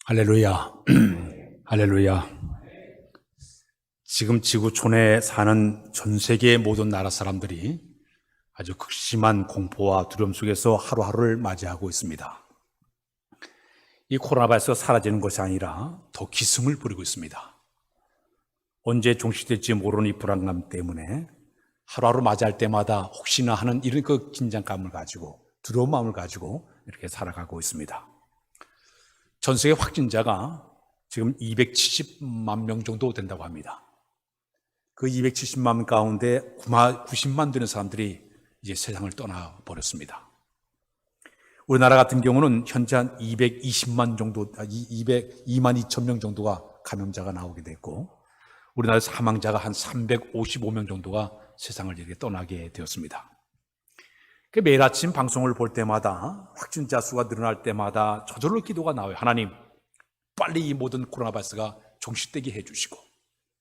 할렐루야. 할렐루야. 지금 지구촌에 사는 전 세계의 모든 나라 사람들이 아주 극심한 공포와 두려움 속에서 하루하루를 맞이하고 있습니다. 이 코로나 바이러스가 사라지는 것이 아니라 더 기승을 부리고 있습니다. 언제 종식될지 모르는 이 불안감 때문에 하루하루 맞이할 때마다 혹시나 하는 이런 그 긴장감을 가지고 두려운 마음을 가지고 이렇게 살아가고 있습니다. 전 세계 확진자가 지금 270만 명 정도 된다고 합니다. 그 270만 명 가운데 90만 되는 사람들이 이제 세상을 떠나버렸습니다. 우리나라 같은 경우는 현재 한 220만 정도, 202만 2천 명 정도가 감염자가 나오게 됐고, 우리나라 사망자가 한 355명 정도가 세상을 이렇게 떠나게 되었습니다. 매일 아침 방송을 볼 때마다 확진자 수가 늘어날 때마다 저절로 기도가 나와요. 하나님, 빨리 이 모든 코로나 바이러스가 종식되게 해주시고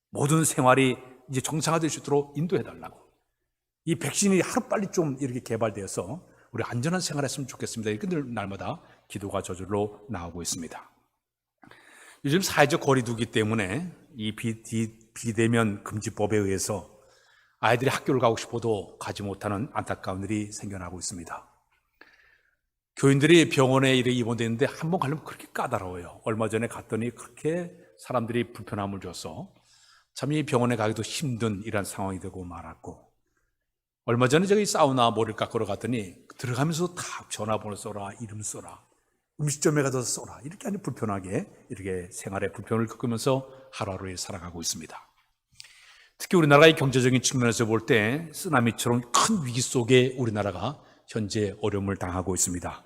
모든 생활이 이제 정상화될 수 있도록 인도해달라고, 이 백신이 하루빨리 좀 이렇게 개발되어서 우리 안전한 생활했으면 좋겠습니다. 이렇게 늘 날마다 기도가 저절로 나오고 있습니다. 요즘 사회적 거리두기 때문에 이 비대면 금지법에 의해서 아이들이 학교를 가고 싶어도 가지 못하는 안타까운 일이 생겨나고 있습니다. 교인들이 병원에 입원되는데 한 번 가려면 그렇게 까다로워요. 얼마 전에 갔더니 그렇게 사람들이 불편함을 줘서 참 이 병원에 가기도 힘든 이런 상황이 되고 말았고, 얼마 전에 저기 사우나 머리를 깎으러 갔더니 들어가면서 다 전화번호 써라, 이름 써라, 음식점에 가서 써라, 이렇게 아주 불편하게 이렇게 생활에 불편을 겪으면서 하루하루 살아가고 있습니다. 특히 우리나라의 경제적인 측면에서 볼 때 쓰나미처럼 큰 위기 속에 우리나라가 현재 어려움을 당하고 있습니다.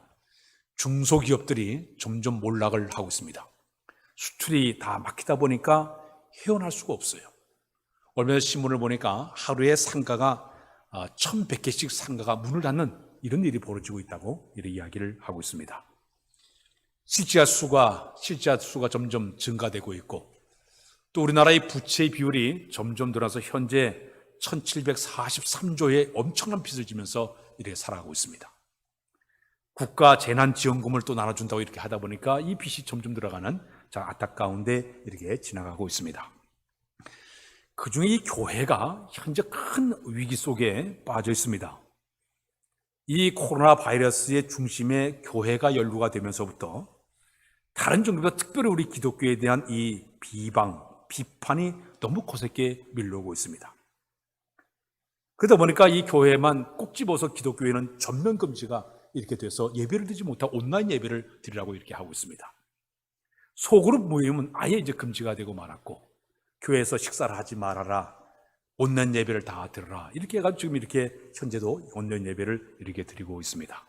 중소기업들이 점점 몰락을 하고 있습니다. 수출이 다 막히다 보니까 헤어날 수가 없어요. 얼마 전 신문을 보니까 하루에 상가가 1,100개씩 상가가 문을 닫는 이런 일이 벌어지고 있다고 이런 이야기를 하고 있습니다. 실지하 수가 점점 증가되고 있고, 또 우리나라의 부채 비율이 점점 늘어나서 현재 1,743조의 엄청난 빚을 지면서 이렇게 살아가고 있습니다. 국가 재난지원금을 또 나눠준다고 이렇게 하다 보니까 이 빚이 점점 들어가는 안타까운데 이렇게 지나가고 있습니다. 그중에 이 교회가 현재 큰 위기 속에 빠져 있습니다. 이 코로나 바이러스의 중심에 교회가 연루가 되면서부터 다른 종교보다 특별히 우리 기독교에 대한 이 비판이 너무 거세게 밀려오고 있습니다. 그러다 보니까 이 교회만 꼭 집어서 기독교회는 전면 금지가 이렇게 돼서 예배를 드리지 못하고 온라인 예배를 드리라고 이렇게 하고 있습니다. 소그룹 모임은 아예 이제 금지가 되고 말았고, 교회에서 식사를 하지 말아라, 온라인 예배를 다 드려라, 이렇게 해가지고 지금 이렇게 현재도 온라인 예배를 이렇게 드리고 있습니다.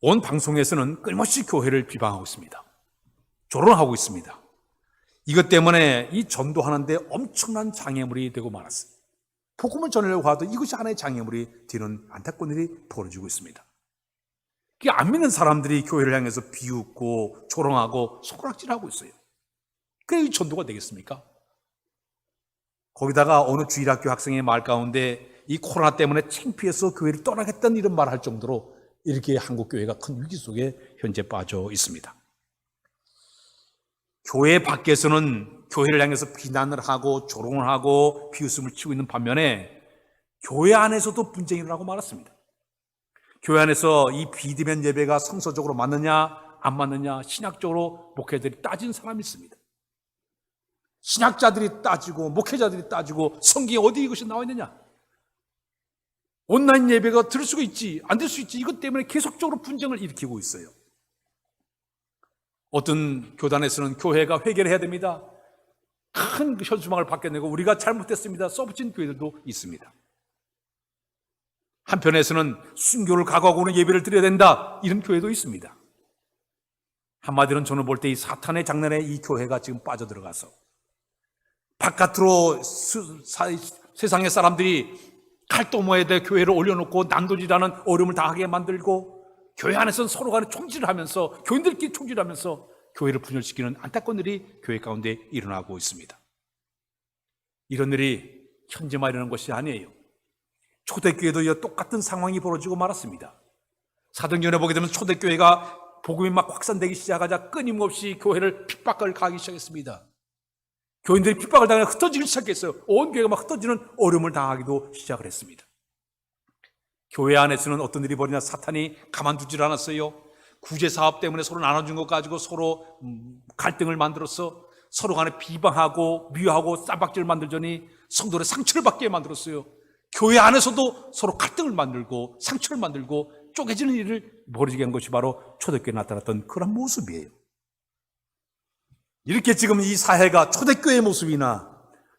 온 방송에서는 끊임없이 교회를 비방하고 있습니다. 조롱하고 있습니다. 이것 때문에 이 전도하는데 엄청난 장애물이 되고 말았습니다. 복음을 전하려고 하도 이것이 하나의 장애물이 되는 안타까운 일이 벌어지고 있습니다. 안 믿는 사람들이 교회를 향해서 비웃고 조롱하고 손가락질하고 있어요. 그게 이 전도가 되겠습니까? 거기다가 어느 주일학교 학생의 말 가운데 이 코로나 때문에 창피해서 교회를 떠나겠다는 이런 말을 할 정도로 이렇게 한국 교회가 큰 위기 속에 현재 빠져 있습니다. 교회 밖에서는 교회를 향해서 비난을 하고 조롱을 하고 비웃음을 치고 있는 반면에 교회 안에서도 분쟁이 일어나고 말았습니다. 교회 안에서 이 비대면 예배가 성서적으로 맞느냐 안 맞느냐 신학적으로 목회자들이 따진 사람이 있습니다. 신학자들이 따지고 목회자들이 따지고 성경에 어디 이것이 나와 있느냐, 온라인 예배가 들 수가 있지 안 될 수 있지, 이것 때문에 계속적으로 분쟁을 일으키고 있어요. 어떤 교단에서는 교회가 회개를 해야 됩니다, 큰 현수막을 밖에 내고 우리가 잘못됐습니다 써붙인 교회들도 있습니다. 한편에서는 순교를 각오하고 오는 예배를 드려야 된다, 이런 교회도 있습니다. 한마디로는 저는 볼 때 이 사탄의 장난에 이 교회가 지금 빠져들어가서 바깥으로 세상의 사람들이 칼도모에 대해 교회를 올려놓고 난도질하는 어려움을 당하게 만들고, 교회 안에서는 서로 간에 총질을 하면서 교인들끼리 총질하면서 교회를 분열시키는 안타까운 일이 교회 가운데 일어나고 있습니다. 이런 일이 현재만 일어나는 것이 아니에요. 초대교회도 똑같은 상황이 벌어지고 말았습니다. 사도행전에 보게 되면 초대교회가 복음이 막 확산되기 시작하자 끊임없이 교회를 핍박을 가기 시작했습니다. 교인들이 핍박을 당해 흩어지기 시작했어요. 온 교회가 막 흩어지는 어려움을 당하기도 시작을 했습니다. 교회 안에서는 어떤 일이 벌이냐, 사탄이 가만두질 않았어요. 구제사업 때문에 서로 나눠준 것 가지고 서로 갈등을 만들어서 서로 간에 비방하고 미워하고 쌈박질을 만들더니 성도의 상처를 받게 만들었어요. 교회 안에서도 서로 갈등을 만들고 상처를 만들고 쪼개지는 일을 벌이게 한 것이 바로 초대교회에 나타났던 그런 모습이에요. 이렇게 지금 이 사회가 초대교회의 모습이나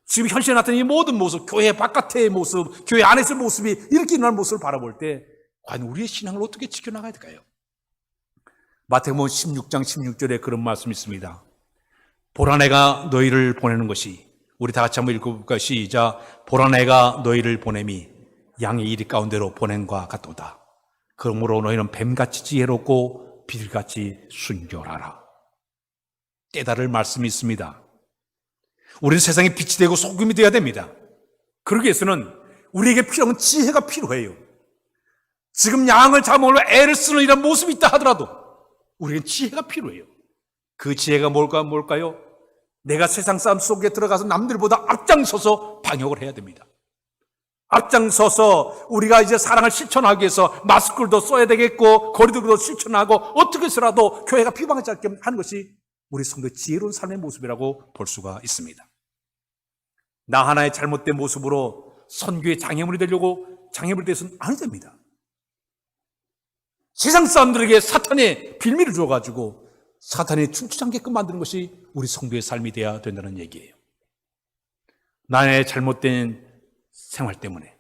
지금 현실에 나타난 이 모든 모습, 교회 바깥의 모습, 교회 안에서의 모습이 이렇게 일어나는 모습을 바라볼 때 과연 우리의 신앙을 어떻게 지켜나가야 될까요? 마태복음 16장 16절에 그런 말씀이 있습니다. 보라 내가 너희를 보내는 것이, 우리 다 같이 한번 읽어볼까요? 시작. 보라 내가 너희를 보냄이 양의 이리 가운데로 보냄과 같도다. 그러므로 너희는 뱀같이 지혜롭고 비둘같이 순결하라. 깨달을 말씀이 있습니다. 우리는 세상에 빛이 되고 소금이 되어야 됩니다. 그러기 위해서는 우리에게 필요한 지혜가 필요해요. 지금 양을 잡아먹으려 애를 쓰는 이런 모습이 있다 하더라도 우리에게 지혜가 필요해요. 그 지혜가 뭘까요? 내가 세상 사람 속에 들어가서 남들보다 앞장서서 방역을 해야 됩니다. 앞장서서 우리가 이제 사랑을 실천하기 위해서 마스크도 써야 되겠고 거리두기도 실천하고 어떻게 해서라도 교회가 비방하지 않게 하는 것이 우리 성도의 지혜로운 삶의 모습이라고 볼 수가 있습니다. 나 하나의 잘못된 모습으로 선교의 장애물이 되려고 장애물이 되어서는 안 됩니다. 세상 사람들에게 사탄의 빌미를 줘가지고 사탄이 춤추지 않게끔 만드는 것이 우리 성도의 삶이 되어야 된다는 얘기예요. 나의 잘못된 생활 때문에,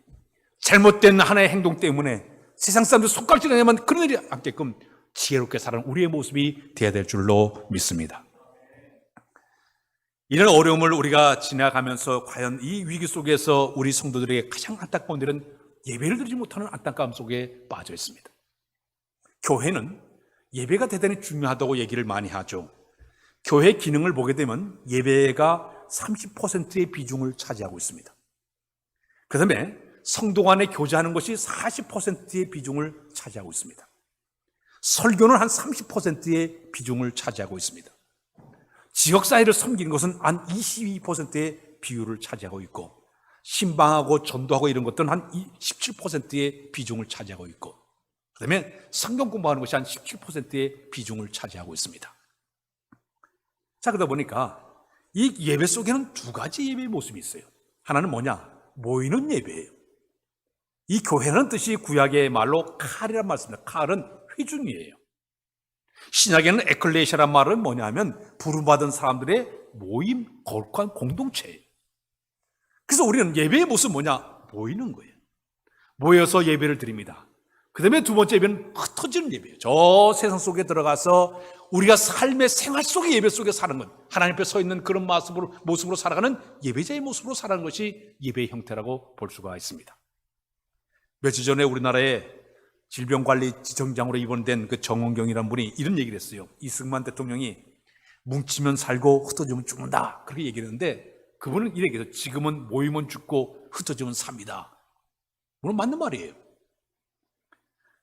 잘못된 하나의 행동 때문에 세상 사람들 손가락질하면 그런 일이 않게끔 지혜롭게 살아가는 우리의 모습이 되어야 될 줄로 믿습니다. 이런 어려움을 우리가 지나가면서 과연 이 위기 속에서 우리 성도들에게 가장 안타까운 일은 예배를 드리지 못하는 안타까움 속에 빠져 있습니다. 교회는 예배가 대단히 중요하다고 얘기를 많이 하죠. 교회 기능을 보게 되면 예배가 30%의 비중을 차지하고 있습니다. 그 다음에 성도 간에 교제하는 것이 40%의 비중을 차지하고 있습니다. 설교는 한 30%의 비중을 차지하고 있습니다. 지역사회를 섬기는 것은 한 22%의 비율을 차지하고 있고, 신방하고 전도하고 이런 것들은 한 17%의 비중을 차지하고 있고, 그 다음에 성경 공부하는 것이 한 17%의 비중을 차지하고 있습니다. 자, 그러다 보니까 이 예배 속에는 두 가지 예배의 모습이 있어요. 하나는 뭐냐? 모이는 예배예요. 이 교회라는 뜻이 구약의 말로 칼이란 말씀입니다. 칼은 회중이에요. 신약에는 에클레시아란 말은 뭐냐면 부름받은 사람들의 모임, 거룩한 공동체예요. 그래서 우리는 예배의 모습은 뭐냐? 모이는 거예요. 모여서 예배를 드립니다. 그 다음에 두 번째 예배는 흩어지는 예배예요. 저 세상 속에 들어가서 우리가 삶의 생활 속의 예배 속에 사는 것, 하나님 앞에 서 있는 그런 모습으로 살아가는 예배자의 모습으로 살아가는 것이 예배의 형태라고 볼 수가 있습니다. 며칠 전에 우리나라에 질병관리지청장으로 입원된 그 정원경이라는 분이 이런 얘기를 했어요. 이승만 대통령이 뭉치면 살고 흩어지면 죽는다, 그렇게 얘기를 했는데 그분은 이렇게 얘기해서 지금은 모이면 죽고 흩어지면 삽니다. 물론 맞는 말이에요.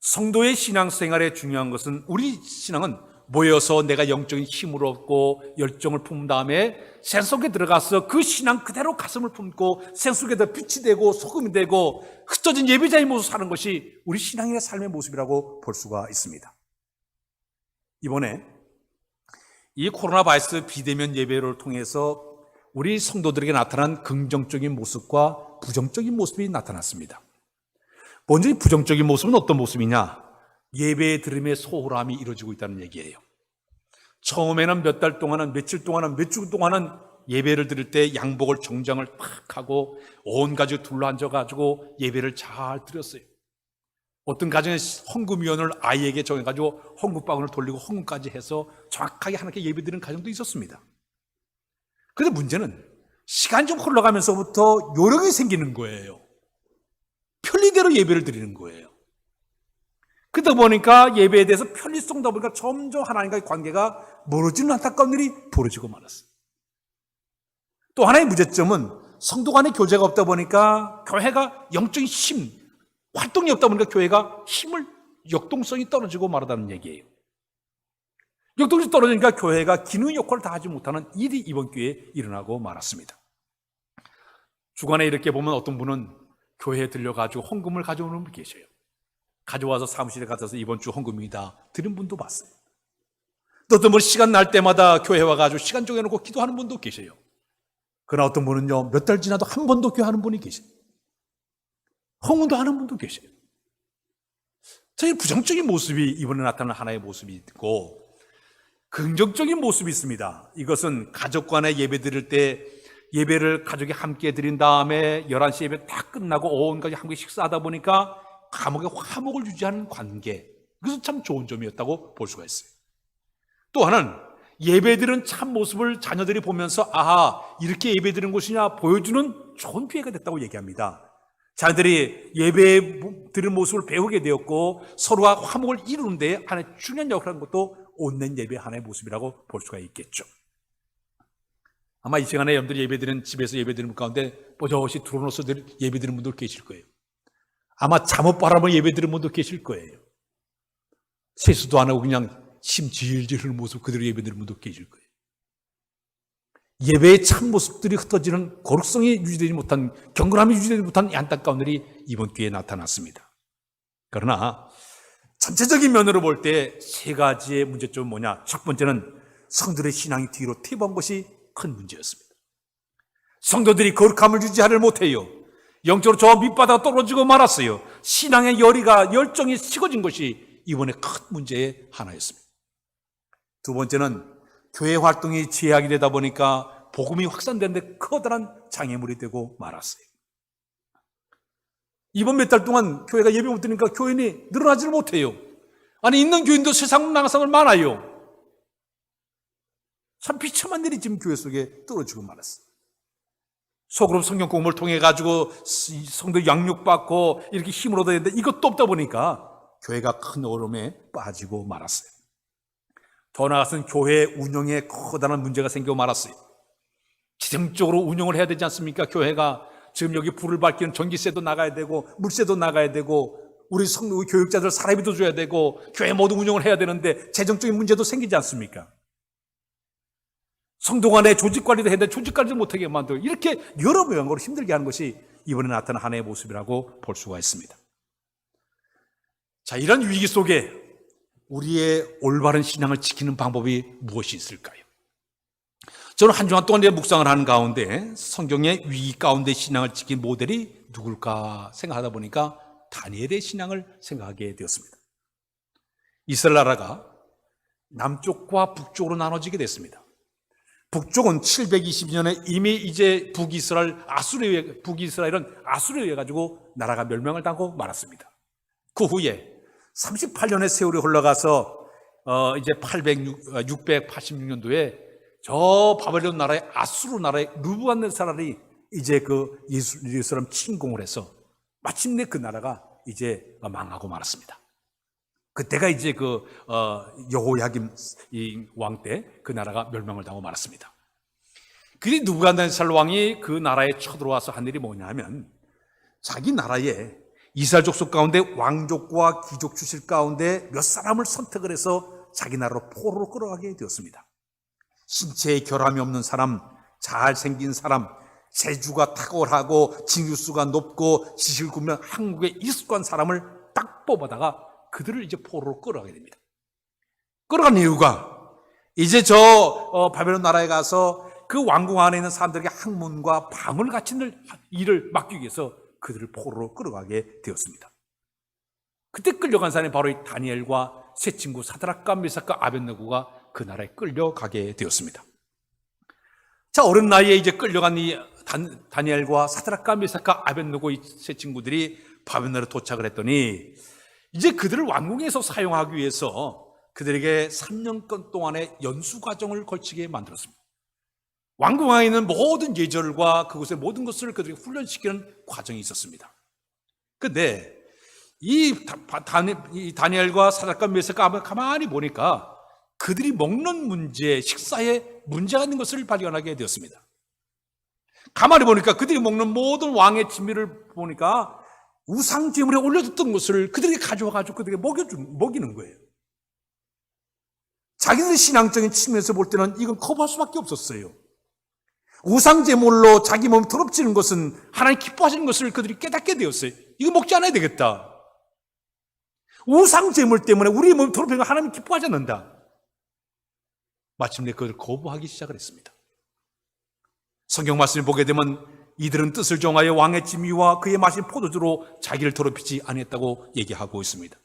성도의 신앙생활에 중요한 것은, 우리 신앙은 모여서 내가 영적인 힘을 얻고 열정을 품은 다음에 생 속에 들어가서 그 신앙 그대로 가슴을 품고 생 속에다 빛이 되고 소금이 되고 흩어진 예배자의 모습 사는 것이 우리 신앙의 삶의 모습이라고 볼 수가 있습니다. 이번에 이 코로나 바이러스 비대면 예배를 통해서 우리 성도들에게 나타난 긍정적인 모습과 부정적인 모습이 나타났습니다. 먼저 이 부정적인 모습은 어떤 모습이냐? 예배 드림의 소홀함이 이루어지고 있다는 얘기예요. 처음에는 몇 달 동안은, 며칠 동안은, 몇 주 동안은 예배를 드릴 때 양복을 정장을 팍 하고 온 가족이 둘러앉아가지고 예배를 잘 드렸어요. 어떤 가정에 헌금위원을 아이에게 정해가지고 헌금방울을 돌리고 헌금까지 해서 정확하게 하나님께 예배 드리는 가정도 있었습니다. 그런데 문제는 시간이 좀 흘러가면서부터 요령이 생기는 거예요. 편리대로 예배를 드리는 거예요. 그러다 보니까 예배에 대해서 편리성다 보니까 점점 하나님과의 관계가 멀어지는 안타까운 일이 벌어지고 말았어요. 또 하나의 문제점은 성도 간의 교제가 없다 보니까 교회가 영적인 힘, 활동이 없다 보니까 교회가 힘을, 역동성이 떨어지고 말하다는 얘기예요. 역동적이 떨어지니까 교회가 기능 역할을 다 하지 못하는 일이 이번 교회에 일어나고 말았습니다. 주간에 이렇게 보면 어떤 분은 교회에 들려가지고 헌금을 가져오는 분 계셔요. 가져와서 사무실에 가서 이번 주 헌금이다 드린 분도 봤어요. 또 어떤 분은 시간 날 때마다 교회 와가지고 시간 정해놓고 기도하는 분도 계셔요. 그러나 어떤 분은요, 몇 달 지나도 한 번도 교회하는 분이 계셔요. 헌금도 하는 분도 계셔요. 저희 부정적인 모습이 이번에 나타난 하나의 모습이 있고, 긍정적인 모습이 있습니다. 이것은 가족 간에 예배 드릴 때 예배를 가족이 함께 드린 다음에 11시 예배 다 끝나고 온 가족이 함께 식사하다 보니까 감옥의 화목을 유지하는 관계, 그것은 참 좋은 점이었다고 볼 수가 있어요. 또 하나는 예배 드리는 참 모습을 자녀들이 보면서 아하, 이렇게 예배 드리는 곳이냐 보여주는 좋은 기회가 됐다고 얘기합니다. 자녀들이 예배 드리는 모습을 배우게 되었고 서로가 화목을 이루는 데 하나의 중요한 역할을 하는 것도 온라인 예배 하나의 모습이라고 볼 수가 있겠죠. 아마 이 시간에 여러분들이 예배드리는 집에서 예배드리는 가운데 버젓이 들어놓아서 예배드리는 분들 계실 거예요. 아마 잠옷 바람을 예배드리는 분도 계실 거예요. 세수도 안 하고 그냥 심 질질 흐르는 모습 그대로 예배드리는 분도 계실 거예요. 예배의 참 모습들이 흩어지는 거룩성이 유지되지 못한, 경건함이 유지되지 못한 안타까운 일이 이번 기회에 나타났습니다. 그러나 전체적인 면으로 볼 때 세 가지의 문제점은 뭐냐? 첫 번째는 성도들의 신앙이 뒤로 퇴보한 것이 큰 문제였습니다. 성도들이 거룩함을 유지하지 못해요. 영적으로 저 밑바닥 떨어지고 말았어요. 신앙의 열정이 식어진 것이 이번에 큰 문제의 하나였습니다. 두 번째는 교회 활동이 제약이 되다 보니까 복음이 확산되는데 커다란 장애물이 되고 말았어요. 이번 몇 달 동안 교회가 예배 못 드니까 교인이 늘어나지를 못해요. 아니, 있는 교인도 세상 나가상을 많아요. 참 비참한 일이 지금 교회 속에 떨어지고 말았어요. 소그룹 성경 공부를 통해 가지고 성도 양육받고 이렇게 힘을 얻어야 되는데 이것도 없다 보니까 교회가 큰 어려움에 빠지고 말았어요. 더 나아가서는 교회 운영에 커다란 문제가 생기고 말았어요. 지정적으로 운영을 해야 되지 않습니까? 교회가 지금 여기 불을 밝히는 전기세도 나가야 되고 물세도 나가야 되고 우리 성도 교육자들 사례비도 줘야 되고 교회 모두 운영을 해야 되는데 재정적인 문제도 생기지 않습니까? 성도 간의 조직 관리도 해야 되는데 조직 관리도 못하게 만들고 이렇게 여러 모양으로 힘들게 하는 것이 이번에 나타난 하나의 모습이라고 볼 수가 있습니다. 자, 이런 위기 속에 우리의 올바른 신앙을 지키는 방법이 무엇이 있을까요? 저는 한 주간 동안 묵상을 하는 가운데 성경의 위기 가운데 신앙을 지킨 모델이 누굴까 생각하다 보니까 다니엘의 신앙을 생각하게 되었습니다. 이스라엘 나라가 남쪽과 북쪽으로 나눠지게 됐습니다. 북쪽은 720년에 이미 이제 북이스라엘은 아수르에 의해 가지고 나라가 멸망을 당하고 말았습니다. 그 후에 38년의 세월이 흘러가서 이제 686년도에 저 바벨론 나라의 아수르 나라의 느부갓네살이 이제 그 예루살렘 침공을 해서 마침내 그 나라가 이제 망하고 말았습니다. 그때가 이제 그 여호야김 왕 때 그 나라가 멸망을 당하고 말았습니다. 그리 느부갓네살 왕이 그 나라에 쳐들어와서 한 일이 뭐냐면 자기 나라에 이스라엘 족속 가운데 왕족과 귀족 출신 가운데 몇 사람을 선택을 해서 자기 나라로 포로로 끌어가게 되었습니다. 신체에 결함이 없는 사람, 잘생긴 사람, 재주가 탁월하고 징유수가 높고 지식을 구면 한국에 익숙한 사람을 딱 뽑아다가 그들을 이제 포로로 끌어가게 됩니다. 끌어간 이유가 이제 바벨론 나라에 가서 그 왕궁 안에 있는 사람들에게 학문과 밤을 갖춘 일을 맡기기 위해서 그들을 포로로 끌어가게 되었습니다. 그때 끌려간 사람이 바로 이 다니엘과 세 친구 사드락과 메삭과 아벳느고가 그 나라에 끌려가게 되었습니다. 자, 어린 나이에 이제 끌려간 이 다니엘과 사드락과 메삭과 아벳느고 이 세 친구들이 바벨론에 도착을 했더니 이제 그들을 왕궁에서 사용하기 위해서 그들에게 3년간 동안의 연수 과정을 걸치게 만들었습니다. 왕궁 안에 있는 모든 예절과 그곳의 모든 것을 그들에게 훈련시키는 과정이 있었습니다. 그런데 이 다니엘과 사드락과 메삭과 가만히 보니까 그들이 먹는 문제, 식사에 문제가 있는 것을 발견하게 되었습니다. 가만히 보니까 그들이 먹는 모든 왕의 진미를 보니까 우상 제물에 올려뒀던 것을 그들에게 가져와가지고 그들에게 먹이는 거예요. 자기들 신앙적인 측면에서 볼 때는 이건 거부할 수밖에 없었어요. 우상제물로 자기 몸이 더럽히는 것은 하나님 기뻐하시는 것을 그들이 깨닫게 되었어요. 이거 먹지 않아야 되겠다. 우상제물 때문에 우리의 몸이 더럽히는 거 하나님 기뻐하지 않는다. 마침내 그걸 거부하기 시작을 했습니다. 성경 말씀을 보게 되면 이들은 뜻을 정하여 왕의 진미와 그의 마신 포도주로 자기를 더럽히지 아니했다고 얘기하고 있습니다.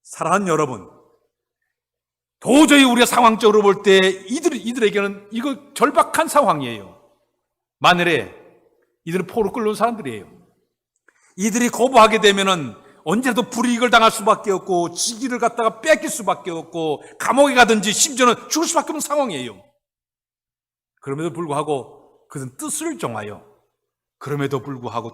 사랑하는 여러분, 도저히 우리가 상황적으로 볼 때 이들에게는 이거 절박한 상황이에요. 만일에 이들은 포로 끌려온 사람들이에요. 이들이 거부하게 되면은 언제라도 불이익을 당할 수밖에 없고 지기를 갖다가 뺏길 수밖에 없고 감옥에 가든지 심지어는 죽을 수밖에 없는 상황이에요. 그럼에도 불구하고 그들은 뜻을 정하여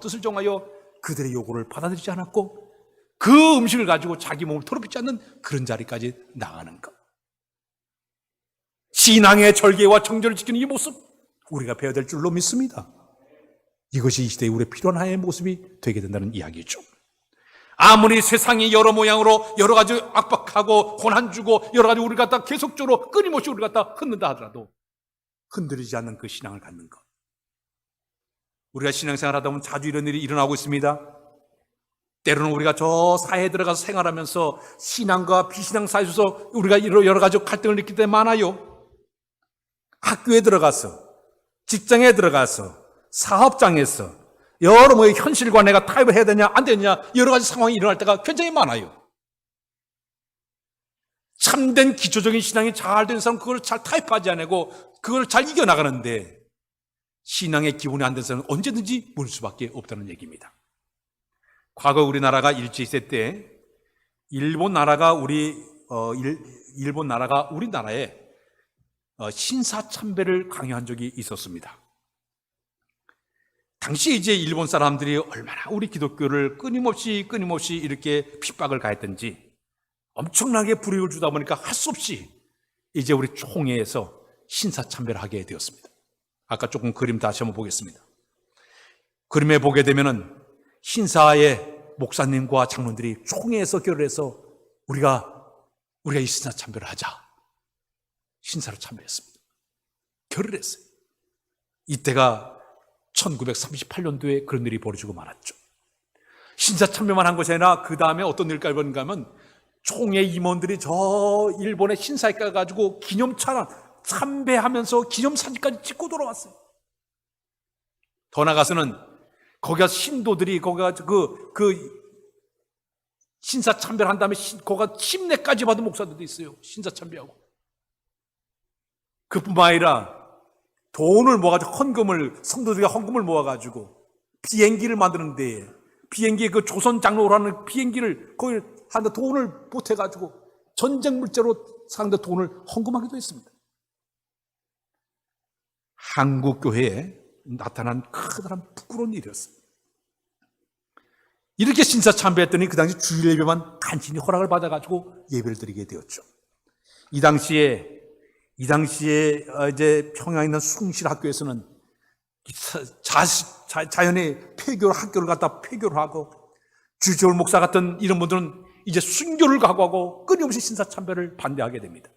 뜻을 정하여 그들의 요구를 받아들이지 않았고 그 음식을 가지고 자기 몸을 더럽히지 않는 그런 자리까지 나가는 것. 신앙의 절개와 정절을 지키는 이 모습 우리가 배워야 될 줄로 믿습니다. 이것이 이 시대에 우리의 필요한 하나의 모습이 되게 된다는 이야기죠. 아무리 세상이 여러 모양으로 여러 가지 압박하고 고난 주고 여러 가지 우리 갖다 계속적으로 끊임없이 우리 갖다 흔든다 하더라도 흔들리지 않는 그 신앙을 갖는 것. 우리가 신앙생활 하다 보면 자주 이런 일이 일어나고 있습니다. 때로는 우리가 저 사회에 들어가서 생활하면서 신앙과 비신앙 사이에서 우리가 여러 가지 갈등을 느낄 때 많아요. 학교에 들어가서, 직장에 들어가서, 사업장에서 여러 현실과 내가 타협을 해야 되냐 안 되냐 여러 가지 상황이 일어날 때가 굉장히 많아요. 참된 기초적인 신앙이 잘 된 사람은 그걸 잘 타협하지 않고 그걸 잘 이겨나가는데 신앙의 기본이 안 된 사람은 언제든지 물 수밖에 없다는 얘기입니다. 과거 우리나라가 일제시대 때 일본 나라가 우리나라에 신사참배를 강요한 적이 있었습니다. 당시 이제 일본 사람들이 얼마나 우리 기독교를 끊임없이 이렇게 핍박을 가했던지 엄청나게 불이익을 주다 보니까 할 수 없이 이제 우리 총회에서 신사참배를 하게 되었습니다. 아까 조금 그림 다시 한번 보겠습니다. 그림에 보게 되면은 신사의 목사님과 장로들이 총회에서 결의해서 우리가 이 신사참배를 하자. 신사를 참배했습니다. 결의를 했어요. 이때가 1938년도에 그런 일이 벌어지고 말았죠. 신사 참배만 한 것이 아니라 그 다음에 어떤 일까지 벌어진가 하면 총회 임원들이 저 일본의 신사에 가가지고 기념차 참배하면서 기념사진까지 찍고 돌아왔어요. 더 나가서는 거기가 신도들이 거기가 그 신사 참배를 한 다음에 거기가 침례까지 받은 목사들도 있어요. 신사 참배하고. 그뿐만 아니라 돈을 모아가지고 성도들이 헌금을 모아가지고 비행기를 만드는데 비행기에 그 조선 장로라는 비행기를 거기 한데 돈을 보태가지고 전쟁 물자로 상대 돈을 헌금하기도 했습니다. 한국 교회에 나타난 커다란 부끄러운 일이었어요. 이렇게 신사 참배했더니 그 당시 주일 예배만 간신히 허락을 받아가지고 예배를 드리게 되었죠. 이 당시에 이제 평양에 있는 숭실학교에서는 자연의 폐교를 학교를 갖다 폐교를 하고 주지올 목사 같은 이런 분들은 이제 순교를 각오하고 끊임없이 신사참배를 반대하게 됩니다.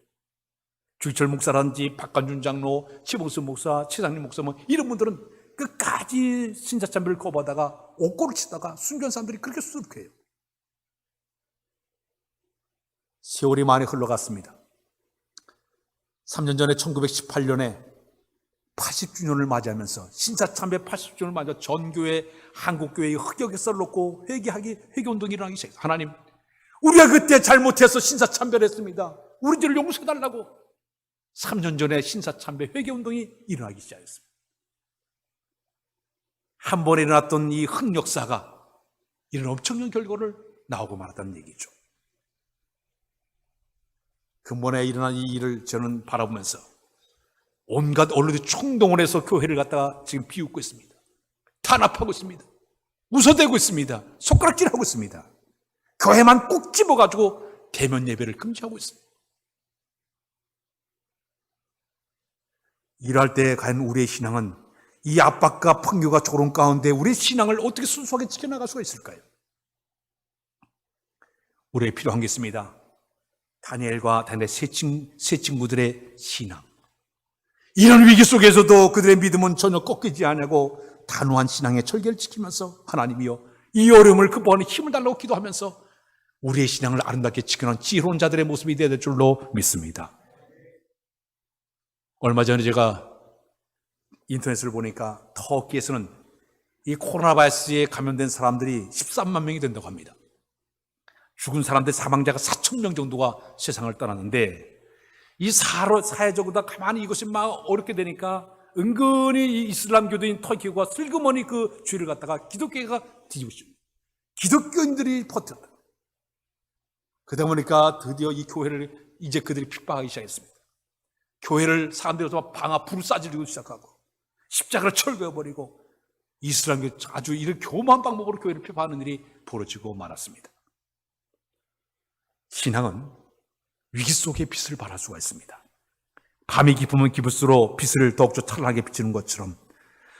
주지철 목사라든지 박관준 장로, 최봉수 목사, 최상림 목사 이런 분들은 끝까지 신사참배를 거부하다가 옥고를 치다가 순교한 사람들이 그렇게 수두룩해요. 세월이 많이 흘러갔습니다. 3년 전에 1918년에 80주년을 맞이하면서 신사참배 80주년을 맞아 전교회, 한국교회의 흑역 역사를 놓고 회개운동이 일어나기 시작했어요. 하나님, 우리가 그때 잘못해서 신사참배를 했습니다. 우리들을 용서해달라고 3년 전에 신사참배 회개운동이 일어나기 시작했습니다. 한 번에 일어났던 이 흑역사가 이런 엄청난 결과를 나오고 말았다는 얘기죠. 근본에 일어난 이 일을 저는 바라보면서 온갖 언론들이 총동원 해서 교회를 갖다가 지금 비웃고 있습니다. 탄압하고 있습니다. 웃어대고 있습니다. 손가락질하고 있습니다. 교회만 꼭 집어가지고 대면 예배를 금지하고 있습니다. 이럴 때 과연 우리의 신앙은 이 압박과 판교가 조롱 가운데 우리의 신앙을 어떻게 순수하게 지켜나갈 수가 있을까요? 우리에게 필요한 게 있습니다. 다니엘과 다니엘의 세 친구들의 신앙. 이런 위기 속에서도 그들의 믿음은 전혀 꺾이지 않고 단호한 신앙의 절개를 지키면서 하나님이여 이 어려움을 극복하는 힘을 달라고 기도하면서 우리의 신앙을 아름답게 지켜놓은 지혜로운 자들의 모습이 되어야 될 줄로 믿습니다. 얼마 전에 제가 인터넷을 보니까 터키에서는 이 코로나 바이러스에 감염된 사람들이 13만 명이 된다고 합니다. 죽은 사람들 사망자가 4,000명 정도가 세상을 떠났는데 이 사회적으로 다 가만히 이것이 막 어렵게 되니까 은근히 이 이슬람교도인 터키가 슬그머니 그 죄를 갖다가 기독교가 뒤집어집니다. 기독교인들이 버텼다. 그러다 보니까 드디어 이 교회를 이제 그들이 핍박하기 시작했습니다. 교회를 사람들이 방아 불을 쏴지르고 시작하고 십자가를 철거해버리고 이슬람교 아주 이런 교만한 방법으로 교회를 핍박하는 일이 벌어지고 말았습니다. 신앙은 위기 속에 빛을 발할 수가 있습니다. 밤이 깊으면 깊을수록 빛을 더욱더 찬란하게 비치는 것처럼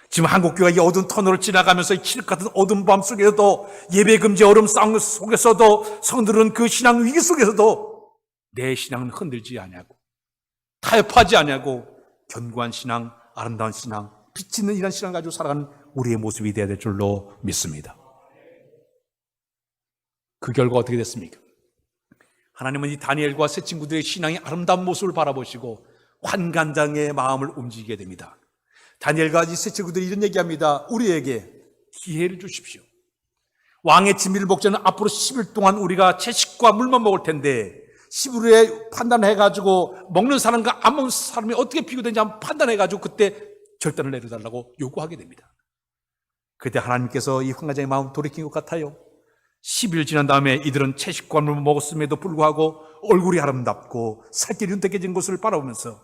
지금 한국교회가 이 어두운 터널을 지나가면서 이 칠흑 같은 어두운 밤 속에서도 예배금지 어려움 싸움 속에서도 성들은 그 신앙 위기 속에서도 내 신앙은 흔들지 아니하고 타협하지 아니하고 견고한 신앙, 아름다운 신앙, 빛 있는 이런 신앙을 가지고 살아가는 우리의 모습이 되어야 될 줄로 믿습니다. 그 결과 어떻게 됐습니까? 하나님은 이 다니엘과 세 친구들의 신앙의 아름다운 모습을 바라보시고 환관장의 마음을 움직이게 됩니다. 다니엘과 이 세 친구들이 이런 얘기합니다. 우리에게 기회를 주십시오. 왕의 진미를 먹자는 앞으로 10일 동안 우리가 채식과 물만 먹을 텐데 10일 후에 판단해가지고 먹는 사람과 안 먹는 사람이 어떻게 비교되는지 한번 판단해가지고 그때 결단을 내려달라고 요구하게 됩니다. 그때 하나님께서 이 환관장의 마음 돌이킨 것 같아요. 10일 지난 다음에 이들은 채식과 물만 먹었음에도 불구하고 얼굴이 아름답고 살길이 윤택해진 것을 바라보면서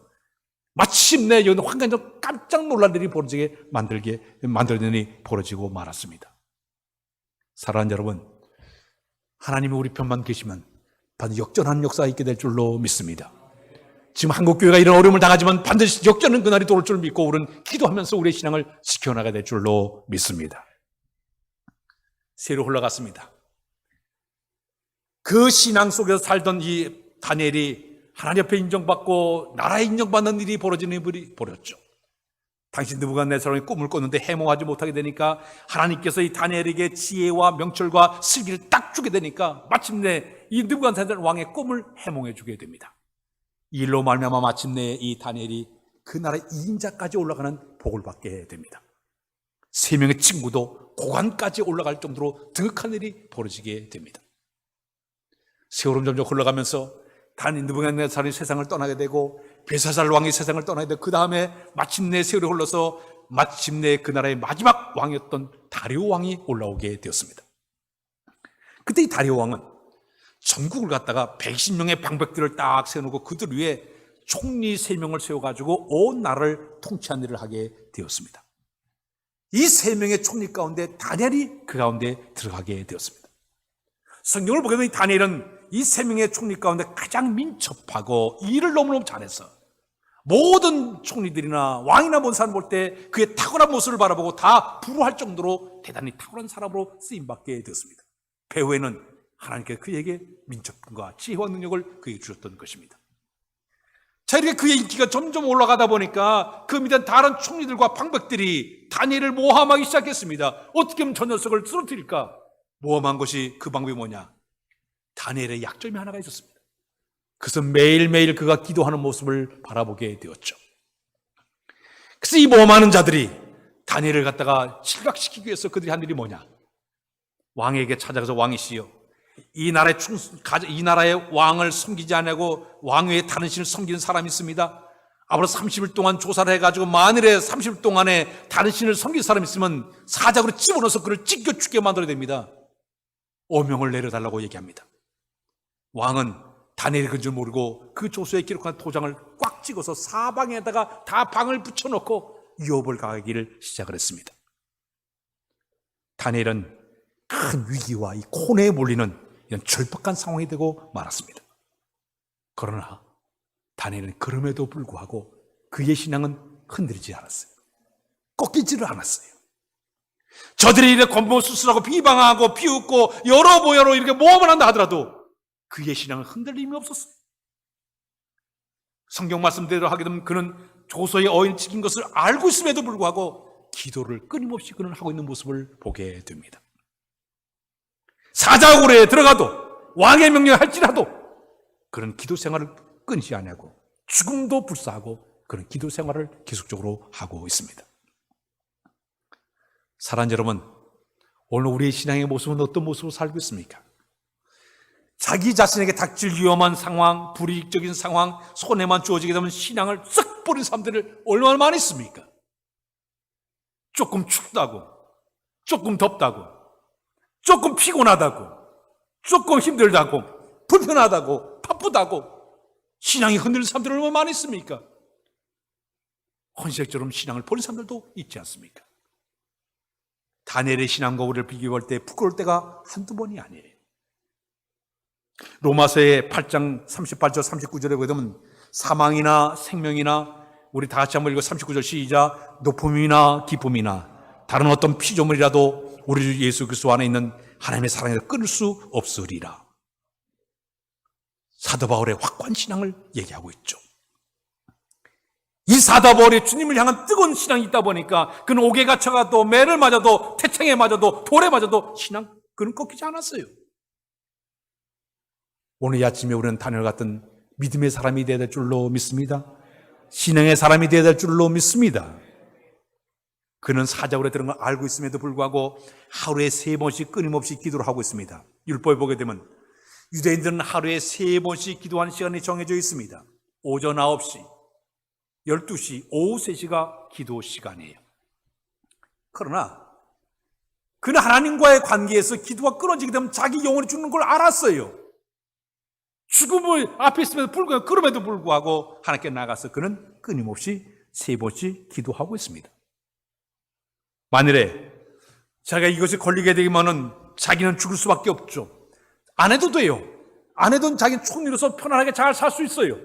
마침내 여기 환관장 깜짝 놀랄 일이 벌어지게 만들어진 일이 벌어지고 말았습니다. 사랑하는 여러분, 하나님이 우리 편만 계시면 반드시 역전하는 역사가 있게 될 줄로 믿습니다. 지금 한국교회가 이런 어려움을 당하지만 반드시 역전하는 그날이 돌 줄 믿고 우리는 기도하면서 우리의 신앙을 지켜나가야 될 줄로 믿습니다. 새로 흘러갔습니다. 그 신앙 속에서 살던 이 다니엘이 하나님 앞에 인정받고 나라에 인정받는 일이 벌어지는 일이 벌어졌죠. 당신 느부갓네살이 꿈을 꿨는데 해몽하지 못하게 되니까 하나님께서 이 다니엘에게 지혜와 명철과 슬기를 딱 주게 되니까 마침내 이 느부갓네살 왕의 꿈을 해몽해 주게 됩니다. 이 일로 말미암아 마침내 이 다니엘이 그 나라의 2인자까지 올라가는 복을 받게 됩니다. 3명의 친구도 고관까지 올라갈 정도로 등극한 일이 벌어지게 됩니다. 세월은 점점 흘러가면서 느부갓네살이 세상을 떠나게 되고 벨사살 왕이 세상을 떠나게 되고 그 다음에 마침내 세월이 흘러서 마침내 그 나라의 마지막 왕이었던 다리오 왕이 올라오게 되었습니다. 그때 이 다리오 왕은 전국을 갖다가 120명의 방백들을 딱 세워놓고 그들 위에 총리 3명을 세워가지고 온 나라를 통치한 일을 하게 되었습니다. 이 3명의 총리 가운데 다니엘이 그 가운데 들어가게 되었습니다. 성경을 보게 되면 다니엘은 이 3명의 총리 가운데 가장 민첩하고 일을 너무너무 잘해서 모든 총리들이나 왕이나 본 사람 볼 때 그의 탁월한 모습을 바라보고 다 부러워할 정도로 대단히 탁월한 사람으로 쓰임받게 되었습니다. 배후에는 하나님께서 그에게 민첩과 지혜와 능력을 그에게 주셨던 것입니다. 자, 이렇게 그의 인기가 점점 올라가다 보니까 그 밑에 다른 총리들과 방백들이 다니엘을 모함하기 시작했습니다. 어떻게 하면 저 녀석을 쓰러뜨릴까? 모함한 것이 그 방법이 뭐냐? 다니엘의 약점이 하나가 있었습니다. 그래서 매일매일 그가 기도하는 모습을 바라보게 되었죠. 그래서 이 모험하는 자들이 다니엘을 갖다가 실각시키기 위해서 그들이 한 일이 뭐냐? 왕에게 찾아가서 왕이시여, 이 나라의 왕을 섬기지 않고 왕 외에 다른 신을 섬기는 사람이 있습니다. 앞으로 30일 동안 조사를 해가지고 만일에 30일 동안에 다른 신을 섬길 사람이 있으면 사작으로 집어넣어서 그를 찢겨 죽게 만들어야 됩니다. 오명을 내려달라고 얘기합니다. 왕은 다니엘이 그런 줄 모르고 그 조서에 기록한 도장을 꽉 찍어서 사방에다가 다 방을 붙여놓고 유업을 가하기를 시작을 했습니다. 다니엘은 큰 위기와 이 고뇌에 몰리는 이런 절박한 상황이 되고 말았습니다. 그러나 다니엘은 그럼에도 불구하고 그의 신앙은 흔들리지 않았어요. 꺾이지를 않았어요. 저들이 이렇게 권모수술하고 비방하고 비웃고 여러 모여로 이렇게 모험을 한다 하더라도 그의 신앙은 흔들림이 없었어요. 성경 말씀대로 하게 되면 그는 조소의 어인 찍힌 것을 알고 있음에도 불구하고 기도를 끊임없이 그는 하고 있는 모습을 보게 됩니다. 사자굴에 들어가도 왕의 명령을 할지라도 그는 기도 생활을 끊지 않냐고, 죽음도 불사하고 그는 기도 생활을 계속적으로 하고 있습니다. 사랑하는 여러분, 오늘 우리의 신앙의 모습은 어떤 모습으로 살고 있습니까? 자기 자신에게 닥칠 위험한 상황, 불이익적인 상황, 손해만 주어지게 되면 신앙을 쓱 버린 사람들을 얼마나 많이 있습니까? 조금 춥다고, 조금 덥다고, 조금 피곤하다고, 조금 힘들다고, 불편하다고, 바쁘다고 신앙이 흔들리는 사람들이 얼마나 많이 있습니까? 헌색처럼 신앙을 버린 사람들도 있지 않습니까? 다니엘의 신앙과 우리를 비교할 때 부끄러울 때가 한두 번이 아니에요. 로마서의 8장 38절 39절에 보게 되면 사망이나 생명이나, 우리 다 같이 한번 읽어 39절 시작. 높음이나 기쁨이나 다른 어떤 피조물이라도 우리 주 예수 그리스도 안에 있는 하나님의 사랑에서 끊을 수 없으리라. 사도 바울의 확고한 신앙을 얘기하고 있죠. 이 사도 바울이 주님을 향한 뜨거운 신앙이 있다 보니까 그는 옥에 갇혀가도 매를 맞아도 태창에 맞아도 돌에 맞아도 그는 꺾이지 않았어요. 오늘 이 아침에 우리는 다니엘 같은 믿음의 사람이 되어야 될 줄로 믿습니다. 신앙의 사람이 되어야 될 줄로 믿습니다. 그는 사자굴에 들은 걸 알고 있음에도 불구하고 하루에 3번씩 끊임없이 기도를 하고 있습니다. 율법에 보게 되면 유대인들은 하루에 3번씩 기도하는 시간이 정해져 있습니다. 오전 9시, 12시, 오후 3시가 기도 시간이에요. 그러나 그는 하나님과의 관계에서 기도가 끊어지게 되면 자기 영혼이 죽는 걸 알았어요. 죽음을 앞에 있음에도 불구하고, 그럼에도 불구하고 하나님께 나가서 그는 끊임없이 3번씩 기도하고 있습니다. 만일에 자기가 이것이 걸리게 되면은 자기는 죽을 수밖에 없죠. 안 해도 돼요. 안 해도 자기는 총 누려서 편안하게 잘 살 수 있어요.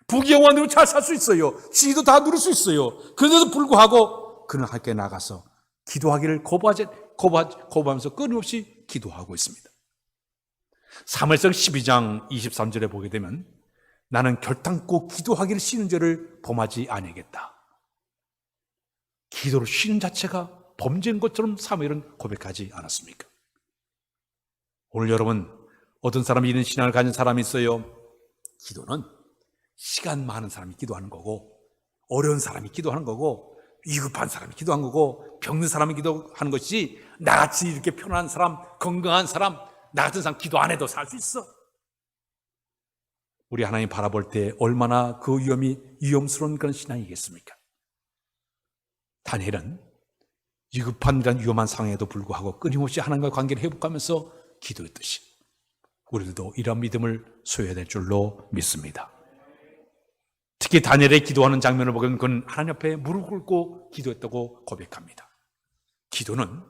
부귀영화로 잘 살 수 있어요. 지위도 다 누릴 수 있어요. 그런데도 불구하고 그는 하나님께 나가서 기도하기를 거부하면서 끊임없이 기도하고 있습니다. 사무엘상 12장 23절에 보게 되면 나는 결단코 기도하기를 쉬는 죄를 범하지 아니하겠다. 기도를 쉬는 자체가 범죄인 것처럼 사무엘은 고백하지 않았습니까? 오늘 여러분, 어떤 사람이 이런 신앙을 가진 사람이 있어요. 기도는 시간 많은 사람이 기도하는 거고, 어려운 사람이 기도하는 거고, 위급한 사람이 기도하는 거고, 병든 사람이 기도하는 것이 나같이 이렇게 편안한 사람, 건강한 사람, 나 같은 사람 기도 안 해도 살 수 있어. 우리 하나님 바라볼 때 얼마나 그 위험스러운 그런 신앙이겠습니까? 다니엘은 위급한 이런 위험한 상황에도 불구하고 끊임없이 하나님과 관계를 회복하면서 기도했듯이 우리들도 이런 믿음을 소유해야 될 줄로 믿습니다. 특히 다니엘의 기도하는 장면을 보면 그는 하나님 앞에 무릎 꿇고 기도했다고 고백합니다. 기도는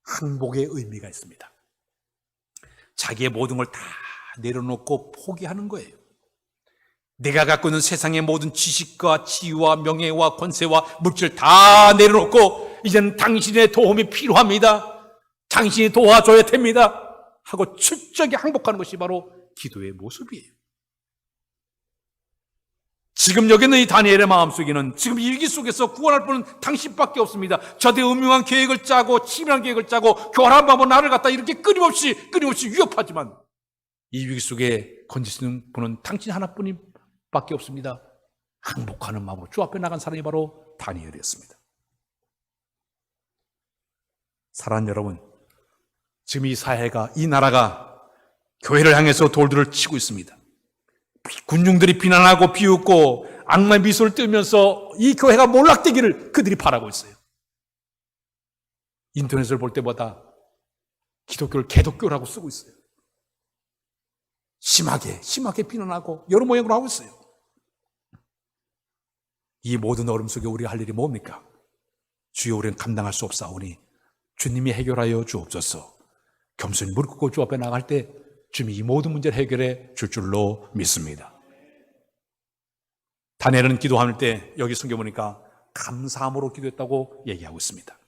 항복의 의미가 있습니다. 자기의 모든 걸 다 내려놓고 포기하는 거예요. 내가 갖고 있는 세상의 모든 지식과 지위와 명예와 권세와 물질 다 내려놓고 이제는 당신의 도움이 필요합니다. 당신이 도와줘야 됩니다. 하고 철저하게 항복하는 것이 바로 기도의 모습이에요. 지금 여기 있는 이 다니엘의 마음속에는 지금 이 위기 속에서 구원할 분은 당신밖에 없습니다. 저대 음흉한 계획을 짜고 치밀한 계획을 짜고 교활한 방법 나를 갖다 이렇게 끊임없이 위협하지만 이 위기 속에 건질 수 있는 분은 당신 하나뿐밖에 없습니다. 항복하는 마음으로 주 앞에 나간 사람이 바로 다니엘이었습니다. 사랑하는 여러분, 지금 이 사회가, 이 나라가 교회를 향해서 돌들을 치고 있습니다. 군중들이 비난하고 비웃고 악마의 미소를 띄우면서 이 교회가 몰락되기를 그들이 바라고 있어요. 인터넷을 볼 때마다 기독교를 개독교라고 쓰고 있어요. 심하게 비난하고 여러 모양으로 하고 있어요. 이 모든 어려움 속에 우리가 할 일이 뭡니까? 주여, 우리는 감당할 수 없사오니 주님이 해결하여 주옵소서. 겸손히 무릎 꿇고 주 앞에 나갈 때 주님이 이 모든 문제를 해결해 줄 줄로 믿습니다. 다니엘은 기도할 때 여기 성경 보니까 감사함으로 기도했다고 얘기하고 있습니다.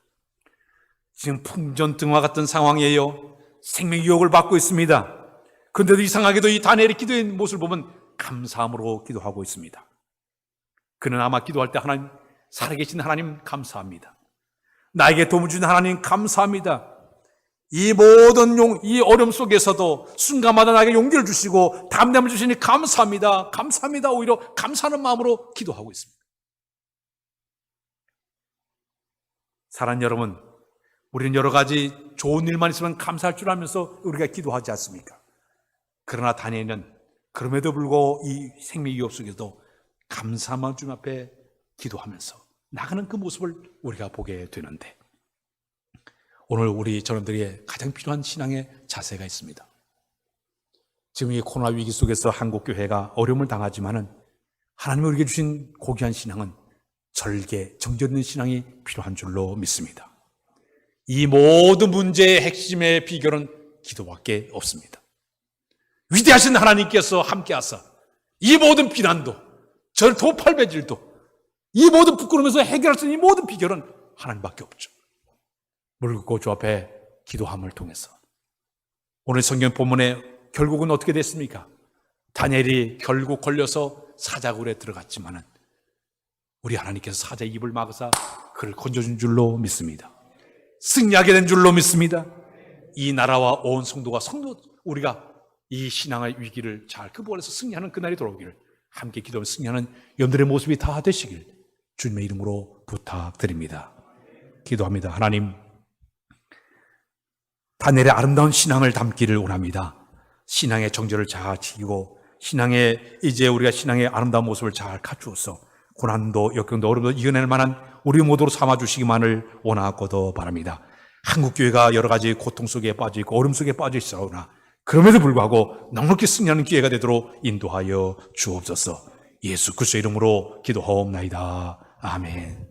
지금 풍전등화 같은 상황이에요. 생명 유혹을 받고 있습니다. 그런데도 이상하게도 이 다니엘의 기도의 모습을 보면 감사함으로 기도하고 있습니다. 그는 아마 기도할 때 하나님, 살아계신 하나님 감사합니다. 나에게 도움을 주신 하나님 감사합니다. 이 모든 이 어려움 속에서도 순간마다 나에게 용기를 주시고 담대함을 주시니 감사합니다. 감사합니다. 오히려 감사하는 마음으로 기도하고 있습니다. 사랑하는 여러분, 우리는 여러 가지 좋은 일만 있으면 감사할 줄 알면서 우리가 기도하지 않습니까? 그러나 다니엘은 그럼에도 불구하고 이 생명의 위협 속에서도 감사한 주님 앞에 기도하면서 나가는 그 모습을 우리가 보게 되는데, 오늘 우리 저놈들에게 가장 필요한 신앙의 자세가 있습니다. 지금 이 코로나 위기 속에서 한국교회가 어려움을 당하지만은 하나님이 우리에게 주신 고귀한 신앙은 절개, 정절 있는 신앙이 필요한 줄로 믿습니다. 이 모든 문제의 핵심의 비결은 기도밖에 없습니다. 위대하신 하나님께서 함께하사 이 모든 비난도, 절 도팔배질도, 이 모든 부끄러움에서 해결할 수 있는 이 모든 비결은 하나님밖에 없죠. 무릎 꿇고 주 앞에 기도함을 통해서 오늘 성경 본문에 결국은 어떻게 됐습니까? 다니엘이 결국 걸려서 사자굴에 들어갔지만은 우리 하나님께서 사자의 입을 막으사 그를 건져준 줄로 믿습니다. 승리하게 된 줄로 믿습니다. 이 나라와 온 성도가 우리가 이 신앙의 위기를 잘 극복해서 승리하는 그날이 돌아오기를, 함께 기도하며 승리하는 여러분들의 모습이 다 되시길 주님의 이름으로 부탁드립니다. 기도합니다. 하나님, 다니엘의 아름다운 신앙을 담기를 원합니다. 신앙의 정절을 잘 지키고 이제 우리가 신앙의 아름다운 모습을 잘 갖추어서 고난도 역경도 어려움도 이겨낼 만한 우리 모두로 삼아주시기만을 원하고도 바랍니다. 한국교회가 여러 가지 고통 속에 빠져 있고 어려움 속에 빠져 있으나 그럼에도 불구하고 넉넉히 승리하는 기회가 되도록 인도하여 주옵소서. 예수 그리스도의 이름으로 기도하옵나이다. 아멘.